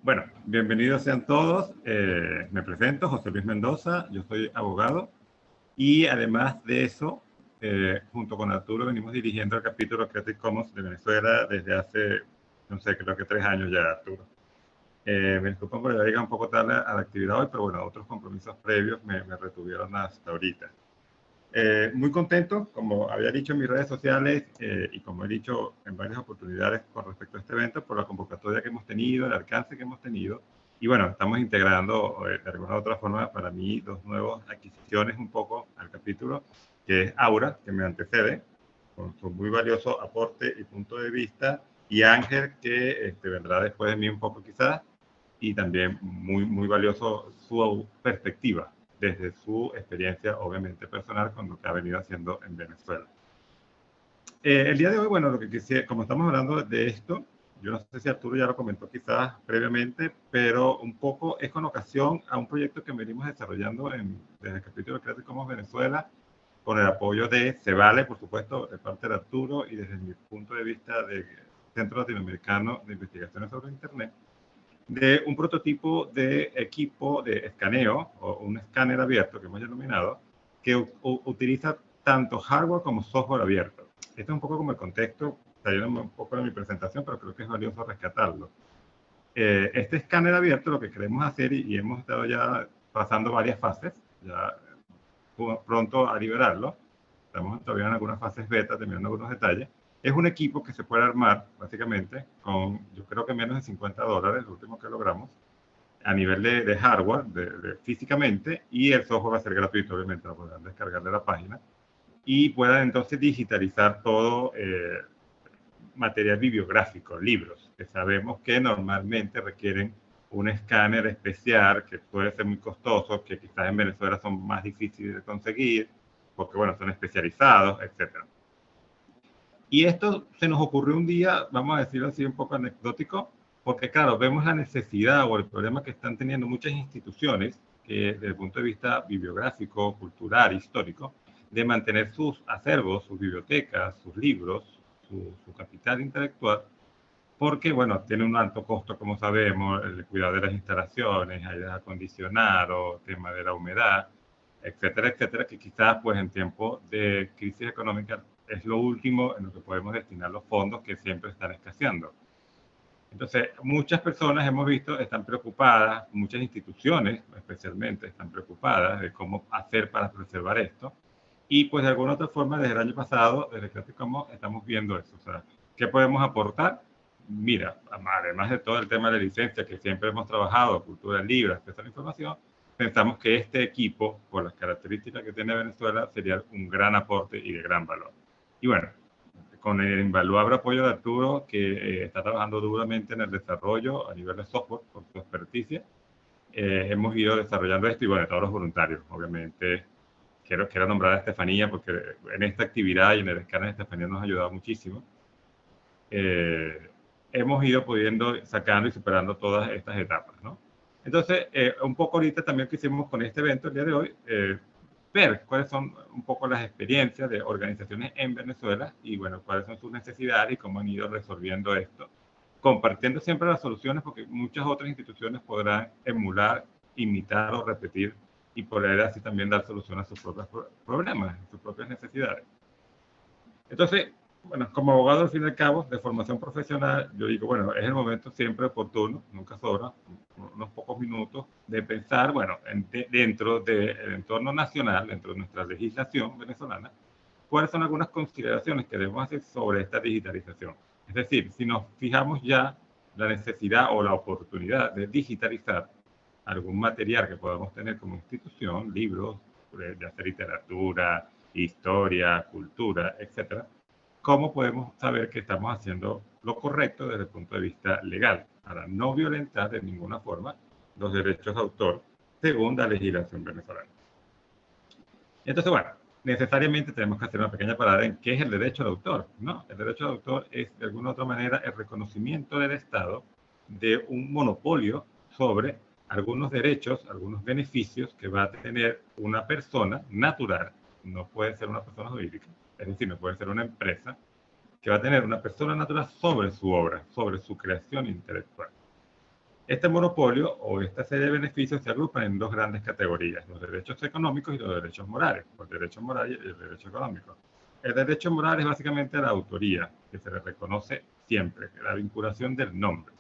Bueno, bienvenidos sean todos. Me presento, José Luis Mendoza, yo soy abogado y además de eso, junto con Arturo venimos dirigiendo el capítulo Creative Commons de Venezuela desde hace, no sé, creo que 3 años ya, Arturo. Me disculpo por llegar un poco tarde a la actividad hoy, pero bueno, otros compromisos previos me retuvieron hasta ahorita. Muy contento, como había dicho en mis redes sociales y como he dicho en varias oportunidades con respecto a este evento, por la convocatoria que hemos tenido, el alcance que hemos tenido. Y bueno, estamos integrando de alguna u otra forma para mí dos nuevas adquisiciones un poco al capítulo, que es Aura, que me antecede, con su muy valioso aporte y punto de vista, y Ángel, que vendrá después de mí un poco quizás, y también muy valioso su perspectiva desde su experiencia, obviamente personal, con lo que ha venido haciendo en Venezuela. El día de hoy, bueno, lo que quisiera, como estamos hablando de esto, yo no sé si Arturo ya lo comentó quizás previamente, pero un poco es con ocasión a un proyecto que venimos desarrollando desde el capítulo Creative Commons Venezuela, con el apoyo de Cevale, por supuesto, de parte de Arturo, y desde mi punto de vista del Centro Latinoamericano de Investigaciones sobre Internet, de un prototipo de equipo de escaneo, o un escáner abierto que hemos denominado, que utiliza tanto hardware como software abierto. Este es un poco como el contexto, saliendo un poco de mi presentación, pero creo que es valioso rescatarlo. Este escáner abierto lo que queremos hacer, y hemos estado ya pasando varias fases, ya pronto a liberarlo, estamos todavía en algunas fases beta, terminando algunos detalles, es un equipo que se puede armar básicamente con, yo creo que menos de $50, lo último que logramos, a nivel de hardware, físicamente, y el software va a ser gratuito, obviamente, lo podrán descargar de la página, y puedan entonces digitalizar todo material bibliográfico, libros, que sabemos que normalmente requieren un escáner especial, que puede ser muy costoso, que quizás en Venezuela son más difíciles de conseguir, porque bueno, son especializados, etc. Y esto se nos ocurrió un día, vamos a decirlo así un poco anecdótico, porque claro, vemos la necesidad o el problema que están teniendo muchas instituciones, desde el punto de vista bibliográfico, cultural, histórico, de mantener sus acervos, sus bibliotecas, sus libros, su capital intelectual, porque, bueno, tiene un alto costo, como sabemos, el cuidado de las instalaciones, aire acondicionado, tema de la humedad, etcétera, etcétera, que quizás, pues, en tiempos de crisis económica es lo último en lo que podemos destinar los fondos que siempre están escaseando. Entonces, muchas personas hemos visto están preocupadas, muchas instituciones especialmente están preocupadas de cómo hacer para preservar esto. Y pues de alguna otra forma, desde el año pasado, desde Creative Commons, estamos viendo eso. O sea, ¿qué podemos aportar? Mira, además de todo el tema de licencia que siempre hemos trabajado, cultura libre, acceso a la información, pensamos que este equipo, por las características que tiene Venezuela, sería un gran aporte y de gran valor. Y bueno, con el invaluable apoyo de Arturo, que está trabajando duramente en el desarrollo a nivel de software, por su experticia, hemos ido desarrollando esto y bueno, todos los voluntarios, obviamente. Quiero nombrar a Estefanía porque en esta actividad y en el escáner Estefanía nos ha ayudado muchísimo. Hemos ido pudiendo sacando y superando todas estas etapas, ¿no? Entonces, un poco ahorita también quisimos con este evento el día de hoy ver cuáles son un poco las experiencias de organizaciones en Venezuela y bueno, cuáles son sus necesidades y cómo han ido resolviendo esto, compartiendo siempre las soluciones porque muchas otras instituciones podrán emular, imitar o repetir y poder así también dar solución a sus propios problemas, sus propias necesidades. Entonces, bueno, como abogado al fin y al cabo, de formación profesional, yo digo, bueno, es el momento siempre oportuno, nunca sobra, unos pocos minutos, de pensar, bueno, dentro del entorno nacional, dentro de nuestra legislación venezolana, cuáles son algunas consideraciones que debemos hacer sobre esta digitalización. Es decir, si nos fijamos ya la necesidad o la oportunidad de digitalizar algún material que podamos tener como institución, libros, de hacer literatura, historia, cultura, etcétera, ¿cómo podemos saber que estamos haciendo lo correcto desde el punto de vista legal para no violentar de ninguna forma los derechos de autor según la legislación venezolana? Entonces, bueno, necesariamente tenemos que hacer una pequeña parada en qué es el derecho de autor, ¿no? El derecho de autor es, de alguna u otra manera, el reconocimiento del Estado de un monopolio sobre algunos derechos, algunos beneficios que va a tener una persona natural, no puede ser una persona jurídica, es decir, no puede ser una empresa, que va a tener una persona natural sobre su obra, sobre su creación intelectual. Este monopolio o esta serie de beneficios se agrupan en dos grandes categorías, los derechos económicos y los derechos morales, el derecho moral y el derecho económico. El derecho moral es básicamente la autoría, que se le reconoce siempre, la vinculación del nombre.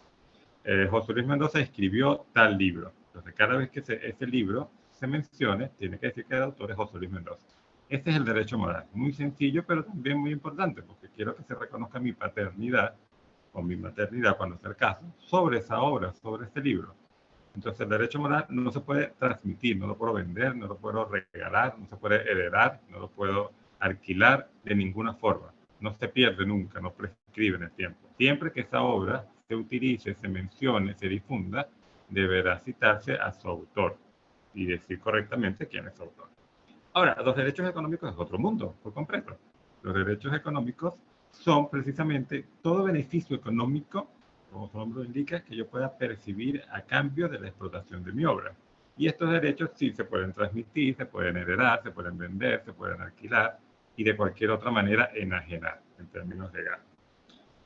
José Luis Mendoza escribió tal libro. Entonces, cada vez que ese libro se mencione, tiene que decir que el autor es José Luis Mendoza. Este es el derecho moral. Muy sencillo, pero también muy importante, porque quiero que se reconozca mi paternidad o mi maternidad, cuando sea el caso, sobre esa obra, sobre este libro. Entonces, el derecho moral no se puede transmitir, no lo puedo vender, no lo puedo regalar, no se puede heredar, no lo puedo alquilar de ninguna forma. No se pierde nunca, no prescribe en el tiempo. Siempre que esa obra se utilice, se mencione, se difunda, deberá citarse a su autor y decir correctamente quién es su autor. Ahora, los derechos económicos es otro mundo, por completo. Los derechos económicos son precisamente todo beneficio económico, como su nombre lo indica, que yo pueda percibir a cambio de la explotación de mi obra. Y estos derechos sí se pueden transmitir, se pueden heredar, se pueden vender, se pueden alquilar y de cualquier otra manera enajenar en términos legales.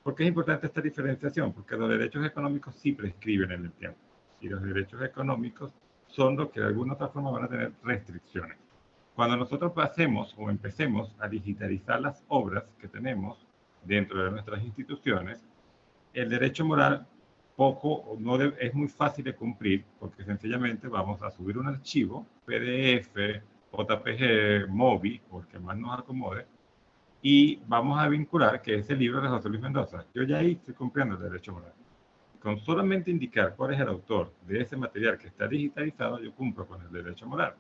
¿Por qué es importante esta diferenciación? Porque los derechos económicos sí prescriben en el tiempo y los derechos económicos son los que de alguna otra forma van a tener restricciones. Cuando nosotros pasemos o empecemos a digitalizar las obras que tenemos dentro de nuestras instituciones, el derecho moral no es muy fácil de cumplir porque sencillamente vamos a subir un archivo, PDF, JPG, MOBI, o el que más nos acomode, y vamos a vincular que ese libro es de José Luis Mendoza. Yo ya ahí estoy cumpliendo el derecho moral. Con solamente indicar cuál es el autor de ese material que está digitalizado, yo cumplo con el derecho moral.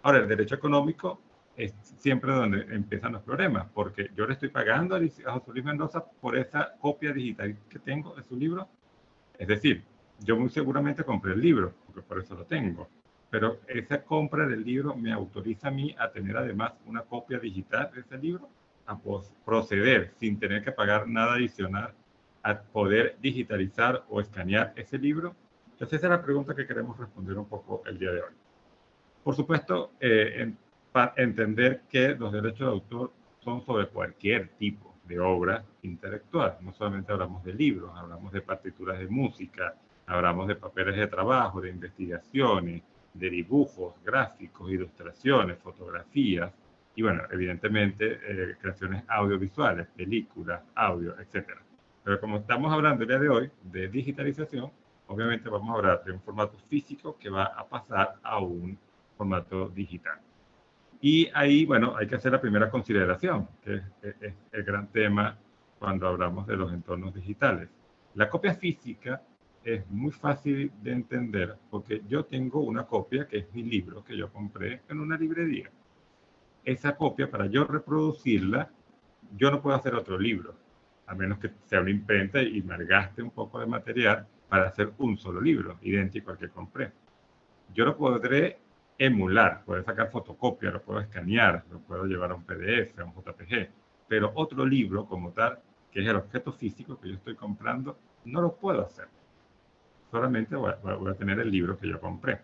Ahora, el derecho económico es siempre donde empiezan los problemas, porque yo le estoy pagando a José Luis Mendoza por esa copia digital que tengo de su libro. Es decir, yo muy seguramente compré el libro, porque por eso lo tengo, pero esa compra del libro me autoriza a mí a tener además una copia digital de ese libro, a proceder sin tener que pagar nada adicional a poder digitalizar o escanear ese libro. Entonces esa es la pregunta que queremos responder un poco el día de hoy. Por supuesto, entender que los derechos de autor son sobre cualquier tipo de obra intelectual. No solamente hablamos de libros, hablamos de partituras de música, hablamos de papeles de trabajo, de investigaciones, de dibujos, gráficos, ilustraciones, fotografías y, bueno, evidentemente, creaciones audiovisuales, películas, audio, etc. Pero como estamos hablando el día de hoy de digitalización, obviamente vamos a hablar de un formato físico que va a pasar a un formato digital. Y ahí, bueno, hay que hacer la primera consideración, que es el gran tema cuando hablamos de los entornos digitales. La copia física es muy fácil de entender porque yo tengo una copia que es mi libro que yo compré en una librería. Esa copia, para yo reproducirla, yo no puedo hacer otro libro, a menos que sea una imprenta y me gaste un poco de material para hacer un solo libro, idéntico al que compré. Yo lo podré emular, puedo sacar fotocopia, lo puedo escanear, lo puedo llevar a un PDF, a un JPG, pero otro libro como tal, que es el objeto físico que yo estoy comprando, no lo puedo hacer. Solamente voy a tener el libro que yo compré.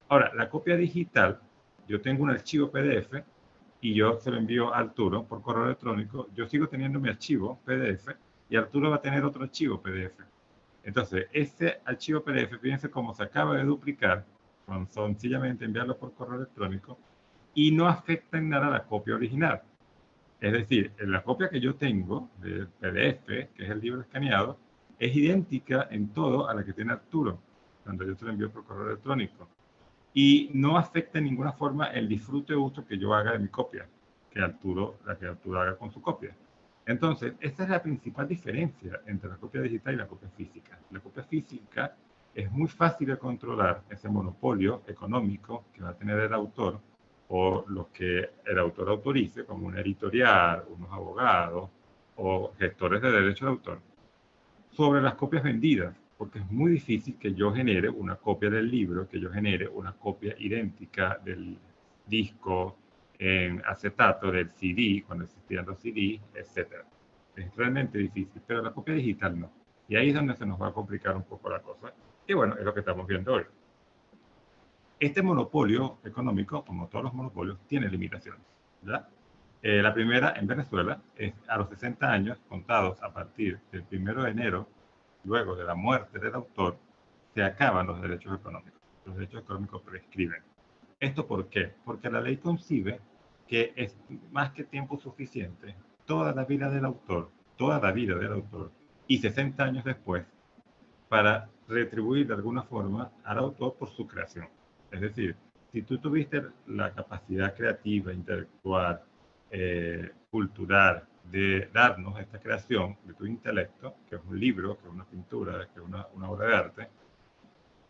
Ahora, la copia digital, yo tengo un archivo PDF y yo se lo envío a Arturo por correo electrónico. Yo sigo teniendo mi archivo PDF y Arturo va a tener otro archivo PDF. Entonces, ese archivo PDF, fíjense cómo se acaba de duplicar, con sencillamente enviarlo por correo electrónico y no afecta en nada la copia original. Es decir, la copia que yo tengo del PDF, que es el libro escaneado, es idéntica en todo a la que tiene Arturo, cuando yo se lo envío por correo electrónico. Y no afecta en ninguna forma el disfrute o uso que yo haga de mi copia, la que Arturo haga con su copia. Entonces, esta es la principal diferencia entre la copia digital y la copia física. La copia física es muy fácil de controlar ese monopolio económico que va a tener el autor o lo que el autor autorice, como una editorial, unos abogados o gestores de derechos de autor, sobre las copias vendidas, porque es muy difícil que yo genere una copia del libro, que yo genere una copia idéntica del disco en acetato, del CD, cuando existían los CD, etc. Es realmente difícil, pero la copia digital no. Y ahí es donde se nos va a complicar un poco la cosa. Y bueno, es lo que estamos viendo hoy. Este monopolio económico, como todos los monopolios, tiene limitaciones, ¿verdad? La primera en Venezuela es a los 60 años, contados a partir del 1 de enero, luego de la muerte del autor, se acaban los derechos económicos. Los derechos económicos prescriben. ¿Esto por qué? Porque la ley concibe que es más que tiempo suficiente toda la vida del autor, toda la vida del autor, y 60 años después, para retribuir de alguna forma al autor por su creación. Es decir, si tú tuviste la capacidad creativa, intelectual, cultural, de darnos esta creación de tu intelecto, que es un libro, que es una pintura, que es una obra de arte,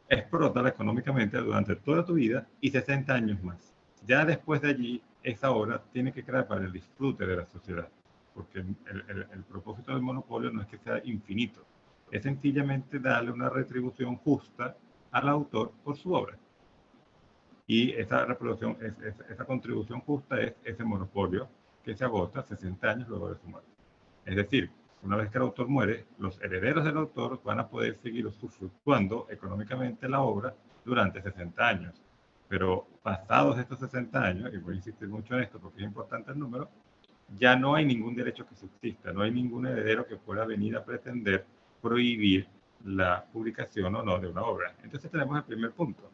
explótala económicamente durante toda tu vida y 60 años más. Ya después de allí, esa obra tiene que crear para el disfrute de la sociedad, porque el propósito del monopolio no es que sea infinito, es sencillamente darle una retribución justa al autor por su obra. Y esa reproducción, esa contribución justa es ese monopolio que se agota 60 años luego de su muerte. Es decir, una vez que el autor muere, los herederos del autor van a poder seguir usufructuando económicamente la obra durante 60 años. Pero pasados estos 60 años, y voy a insistir mucho en esto porque es importante el número, ya no hay ningún derecho que subsista, no hay ningún heredero que pueda venir a pretender prohibir la publicación o no de una obra. Entonces tenemos el primer punto.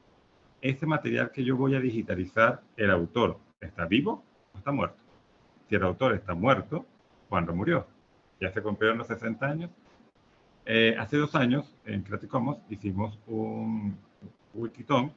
Ese material que yo voy a digitalizar, ¿el autor está vivo o está muerto? Si el autor está muerto, ¿cuándo murió? Ya se cumplieron los 60 años. Hace 2 años en Creative Commons hicimos un Wikiton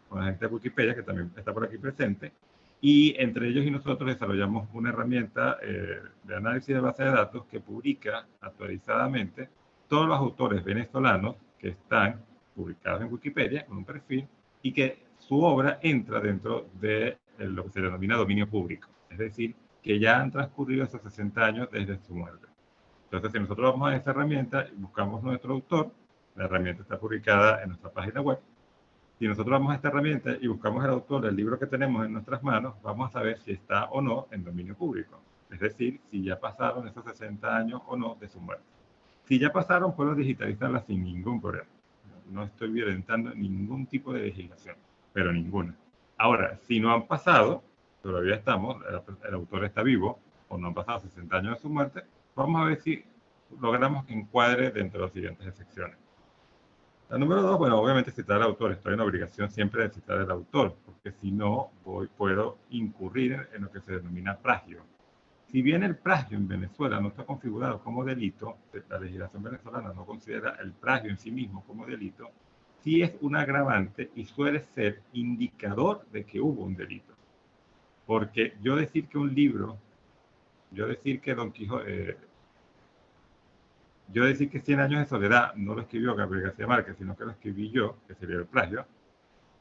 con la gente de Wikipedia, que también está por aquí presente, y entre ellos y nosotros desarrollamos una herramienta de análisis de base de datos que publica actualizadamente todos los autores venezolanos que están publicados en Wikipedia con un perfil y que su obra entra dentro de lo que se denomina dominio público, es decir, que ya han transcurrido esos 60 años desde su muerte. Entonces, si nosotros vamos a esa herramienta y buscamos nuestro autor, la herramienta está publicada en nuestra página web. Si nosotros vamos a esta herramienta y buscamos el autor del libro que tenemos en nuestras manos, vamos a saber si está o no en dominio público. Es decir, si ya pasaron esos 60 años o no de su muerte. Si ya pasaron, puedo digitalizarla sin ningún problema. No estoy violentando ningún tipo de legislación, pero ninguna. Ahora, si no han pasado, todavía estamos, el autor está vivo, o no han pasado 60 años de su muerte, vamos a ver si logramos que encuadre dentro de las siguientes secciones. La número 2, bueno, obviamente citar al autor. Estoy en obligación siempre de citar al autor, porque si no, puedo incurrir en lo que se denomina plagio. Si bien el plagio en Venezuela no está configurado como delito, la legislación venezolana no considera el plagio en sí mismo como delito, sí es un agravante y suele ser indicador de que hubo un delito. Porque yo decir que un libro, yo decir que Don Quijote, yo decir que 100 años de soledad no lo escribió Gabriel García Márquez, sino que lo escribí yo, que sería el plagio,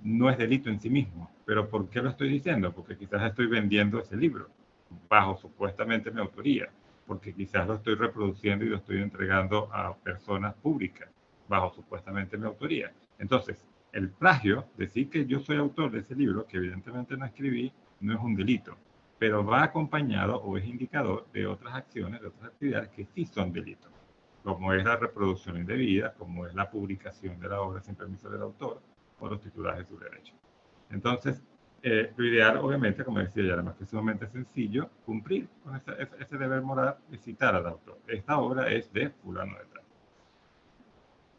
no es delito en sí mismo. ¿Pero por qué lo estoy diciendo? Porque quizás estoy vendiendo ese libro bajo supuestamente mi autoría, porque quizás lo estoy reproduciendo y lo estoy entregando a personas públicas bajo supuestamente mi autoría. Entonces, el plagio, decir que yo soy autor de ese libro, que evidentemente no escribí, no es un delito, pero va acompañado o es indicador de otras acciones, de otras actividades que sí son delitos, como es la reproducción indebida, como es la publicación de la obra sin permiso del autor o los titulares de su derecho. Entonces, lo ideal, obviamente, como decía ya, además que es sumamente sencillo, cumplir con ese deber moral de citar al autor. Esta obra es de fulano de tal.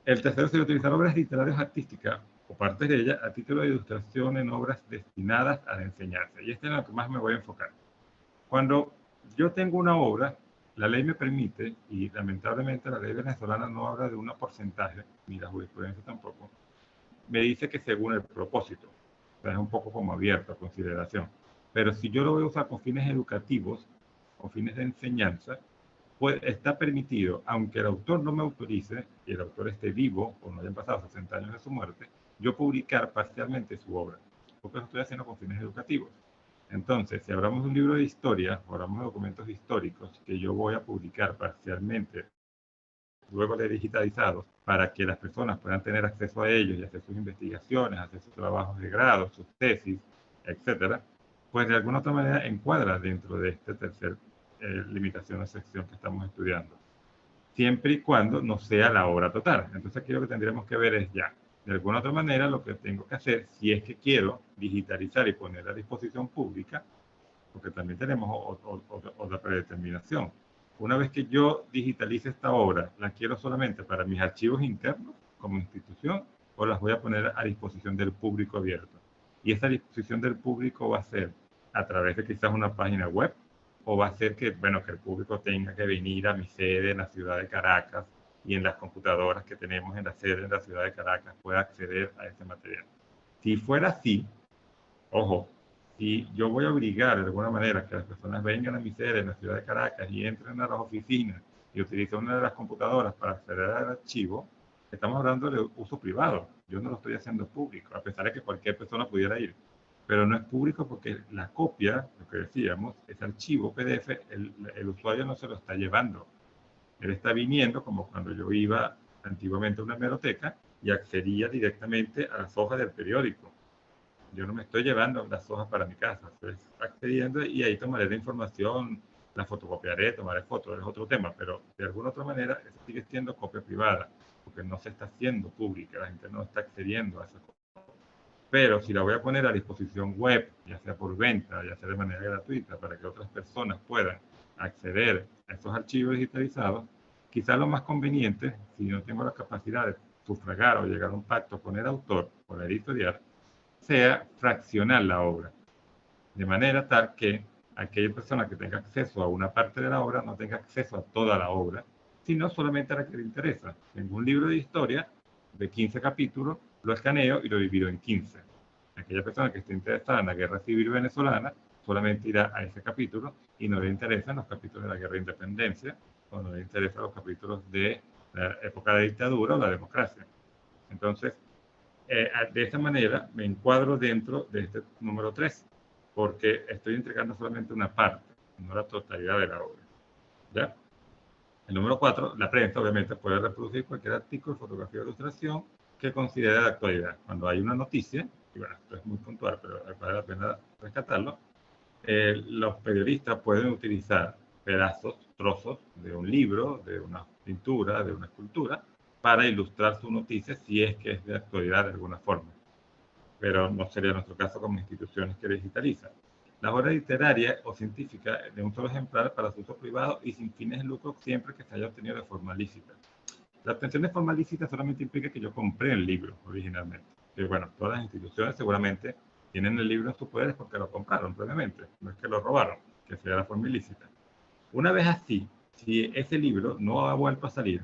El tercero sería utilizar obras literarias artísticas o partes de ellas a título de ilustración en obras destinadas a la enseñanza. Y este es en lo que más me voy a enfocar. Cuando yo tengo una obra, la ley me permite, y lamentablemente la ley venezolana no habla de un porcentaje, ni la jurisprudencia tampoco, me dice que según el propósito. O sea, es un poco como abierto a consideración. Pero si yo lo voy a usar con fines educativos, con fines de enseñanza, pues está permitido, aunque el autor no me autorice, y el autor esté vivo o no hayan pasado 60 años de su muerte, yo publicar parcialmente su obra, porque lo estoy haciendo con fines educativos. Entonces, si hablamos de un libro de historia, o hablamos de documentos históricos que yo voy a publicar parcialmente, luego de digitalizados, para que las personas puedan tener acceso a ellos y hacer sus investigaciones, hacer sus trabajos de grado, sus tesis, etcétera, pues de alguna otra manera encuadra dentro de este tercer limitación o sección que estamos estudiando, siempre y cuando no sea la obra total. Entonces aquí lo que tendríamos que ver es ya, de alguna otra manera, lo que tengo que hacer, si es que quiero digitalizar y poner a disposición pública, porque también tenemos otra predeterminación. Una vez que yo digitalice esta obra, la quiero solamente para mis archivos internos como institución, o las voy a poner a disposición del público abierto. Y esa disposición del público va a ser a través de quizás una página web, o va a ser que, bueno, que el público tenga que venir a mi sede en la ciudad de Caracas y en las computadoras que tenemos en la sede en la ciudad de Caracas pueda acceder a ese material. Si fuera así, ojo, si yo voy a obligar de alguna manera que las personas vengan a mi sede en la ciudad de Caracas y entren a las oficinas y utilicen una de las computadoras para acceder al archivo, estamos hablando de uso privado. Yo no lo estoy haciendo público, a pesar de que cualquier persona pudiera ir. Pero no es público porque la copia, lo que decíamos, ese archivo PDF, el usuario no se lo está llevando. Él está viniendo como cuando yo iba antiguamente a una hemeroteca y accedía directamente a las hojas del periódico. Yo no me estoy llevando las hojas para mi casa, estoy accediendo y ahí tomaré la información, la fotocopiaré, tomaré fotos, es otro tema, pero de alguna otra manera eso sigue siendo copia privada, porque no se está haciendo pública, la gente no está accediendo a esa copia. Pero si la voy a poner a disposición web, ya sea por venta, ya sea de manera gratuita, para que otras personas puedan acceder a esos archivos digitalizados, quizás lo más conveniente, si no tengo la capacidad de sufragar o llegar a un pacto con el autor o la editorial, sea fraccionar la obra, de manera tal que aquella persona que tenga acceso a una parte de la obra no tenga acceso a toda la obra, sino solamente a la que le interesa. Tengo un libro de historia de 15 capítulos, lo escaneo y lo divido en 15. Aquella persona que esté interesada en la guerra civil venezolana solamente irá a ese capítulo y no le interesan los capítulos de la guerra de independencia o no le interesan los capítulos de la época de dictadura o la democracia. Entonces, de esa manera me encuadro dentro de este número 3, porque estoy entregando solamente una parte, no la totalidad de la obra. ¿Ya? El número 4, la prensa obviamente puede reproducir cualquier artículo, fotografía o ilustración que considere de actualidad. Cuando hay una noticia, y bueno, esto es muy puntual, pero vale la pena rescatarlo, los periodistas pueden utilizar pedazos, trozos de un libro, de una pintura, de una escultura, para ilustrar su noticia si es que es de actualidad de alguna forma. Pero no sería nuestro caso como instituciones que digitalizan. Las obras literarias o científicas de un solo ejemplar para su uso privado y sin fines de lucro siempre que se haya obtenido de forma lícita. La obtención de forma lícita solamente implica que yo compré el libro originalmente. Que bueno, todas las instituciones seguramente tienen el libro en sus poderes porque lo compraron previamente, no es que lo robaron, que sea la forma ilícita. Una vez así, si ese libro no ha vuelto a salir,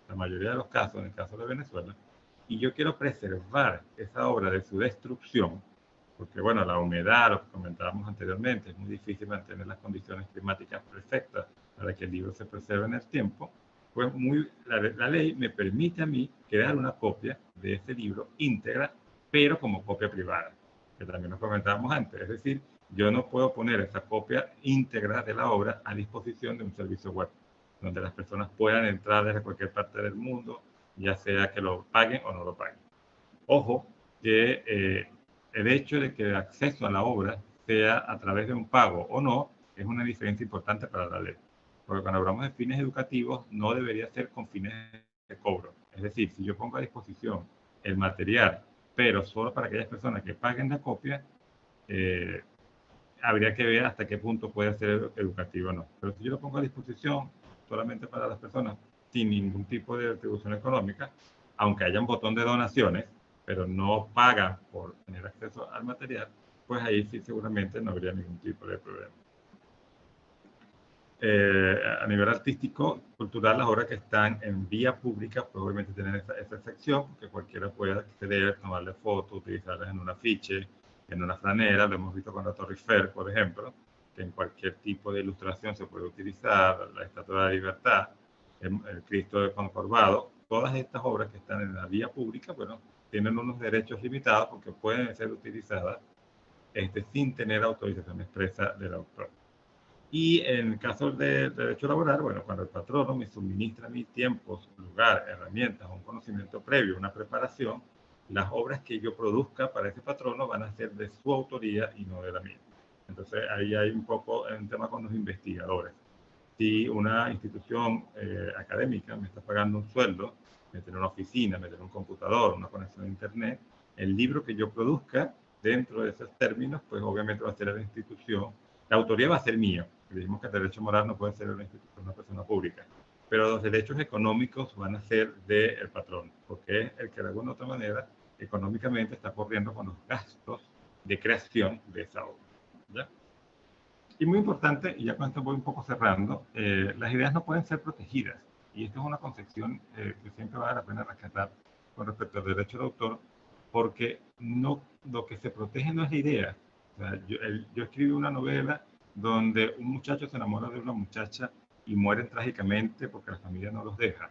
la mayoría de los casos, en el caso de Venezuela, y yo quiero preservar esa obra de su destrucción, porque bueno, la humedad, lo que comentábamos anteriormente, es muy difícil mantener las condiciones climáticas perfectas para que el libro se preserve en el tiempo, pues la ley me permite a mí crear una copia de ese libro íntegra, pero como copia privada, que también nos comentábamos antes, es decir, yo no puedo poner esa copia íntegra de la obra a disposición de un servicio web, donde las personas puedan entrar desde cualquier parte del mundo, ya sea que lo paguen o no lo paguen. Ojo, que el hecho de que el acceso a la obra sea a través de un pago o no, es una diferencia importante para la ley. Porque cuando hablamos de fines educativos, no debería ser con fines de cobro. Es decir, si yo pongo a disposición el material, pero solo para aquellas personas que paguen la copia, habría que ver hasta qué punto puede ser educativo o no. Pero si yo lo pongo a disposición solamente para las personas sin ningún tipo de retribución económica, aunque haya un botón de donaciones, pero no pagan por tener acceso al material, pues ahí sí seguramente no habría ningún tipo de problema. A nivel artístico, cultural, las obras que están en vía pública, pues obviamente tienen esa sección, porque cualquiera puede acceder, tomarle fotos, utilizarlas en un afiche, en una franela, lo hemos visto con la Torre Eiffel, por ejemplo, que en cualquier tipo de ilustración se puede utilizar, la Estatua de la Libertad, el Cristo de Concorvado, todas estas obras que están en la vía pública, bueno, tienen unos derechos limitados porque pueden ser utilizadas sin tener autorización expresa del autor. Y en el caso de derecho laboral, bueno, cuando el patrono me suministra mis tiempos, lugar, herramientas, un conocimiento previo, una preparación, las obras que yo produzca para ese patrono van a ser de su autoría y no de la mía. Entonces ahí hay un poco un tema con los investigadores. Si una institución académica me está pagando un sueldo, me tiene una oficina, me tiene un computador, una conexión a internet, el libro que yo produzca dentro de esos términos, pues obviamente va a ser de la institución. La autoría va a ser mía. Dijimos que el derecho moral no puede ser una institución, una persona pública. pero los derechos económicos van a ser del patrón, porque es el que de alguna u otra manera económicamente está corriendo con los gastos de creación de esa obra. ¿Ya? Y muy importante, y ya con esto voy un poco cerrando, las ideas no pueden ser protegidas. Y esta es una concepción que siempre vale la pena rescatar con respecto al derecho de autor, porque no, lo que se protege no es la idea. O sea, yo escribí una novela donde un muchacho se enamora de una muchacha y mueren trágicamente porque la familia no los deja.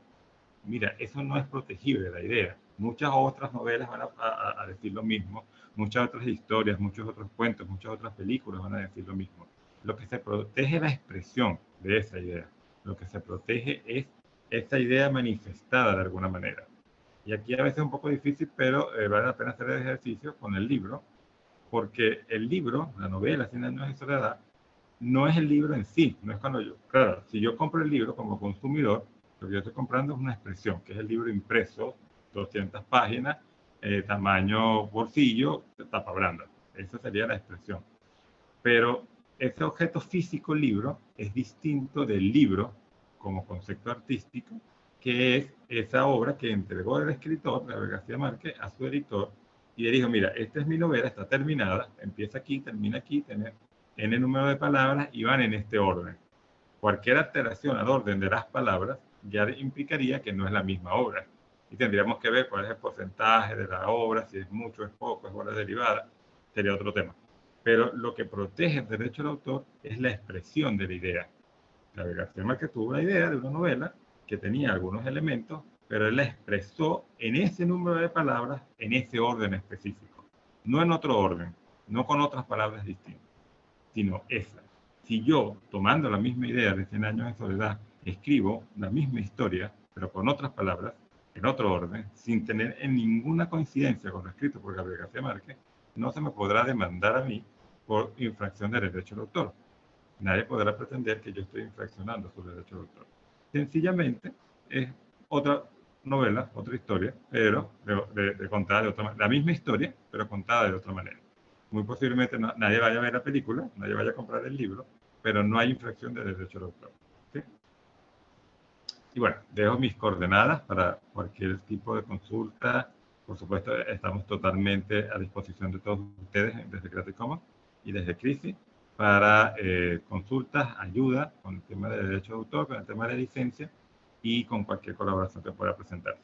Mira, eso no es protegible, la idea. Muchas otras novelas van a decir lo mismo, muchas otras historias, muchos otros cuentos, muchas otras películas van a decir lo mismo. Lo que se protege es la expresión de esa idea. Lo que se protege es esa idea manifestada de alguna manera. Y aquí a veces es un poco difícil, pero vale la pena hacer el ejercicio con el libro, porque el libro, la novela, 100 años de soledad, no es el libro en sí, no es cuando yo, claro, si yo compro el libro como consumidor, lo que yo estoy comprando es una expresión, que es el libro impreso, 200 páginas, tamaño bolsillo, tapa blanda. Esa sería la expresión. Pero ese objeto físico libro es distinto del libro como concepto artístico, que es esa obra que entregó el escritor, Gabriel García Márquez, a su editor y le dijo, mira, esta es mi novela, está terminada, empieza aquí, termina aquí, tiene n número de palabras y van en este orden. Cualquier alteración al orden de las palabras ya implicaría que no es la misma obra. Y tendríamos que ver cuál es el porcentaje de la obra, si es mucho, es poco, es obra derivada, sería otro tema. Pero lo que protege el derecho del autor es la expresión de la idea. Gabriel García Márquez tuvo una idea de una novela que tenía algunos elementos, pero él la expresó en ese número de palabras, en ese orden específico. No en otro orden, no con otras palabras distintas, sino esa. Si yo, tomando la misma idea de 100 años de soledad, escribo la misma historia, pero con otras palabras, en otro orden, sin tener en ninguna coincidencia con lo escrito por Gabriel García Márquez, no se me podrá demandar a mí por infracción del derecho de autor. Nadie podrá pretender que yo estoy infraccionando su derecho de autor. Sencillamente es otra novela, otra historia, pero de contada de otra manera. La misma historia, pero contada de otra manera. Muy posiblemente nadie vaya a ver la película, nadie vaya a comprar el libro, pero no hay infracción de derecho de autor. ¿Sí? Y bueno, dejo mis coordenadas para cualquier tipo de consulta. Por supuesto, estamos totalmente a disposición de todos ustedes desde Creative Commons y desde CRISI para consultas, ayuda con el tema de derecho de autor, con el tema de licencia y con cualquier colaboración que pueda presentar.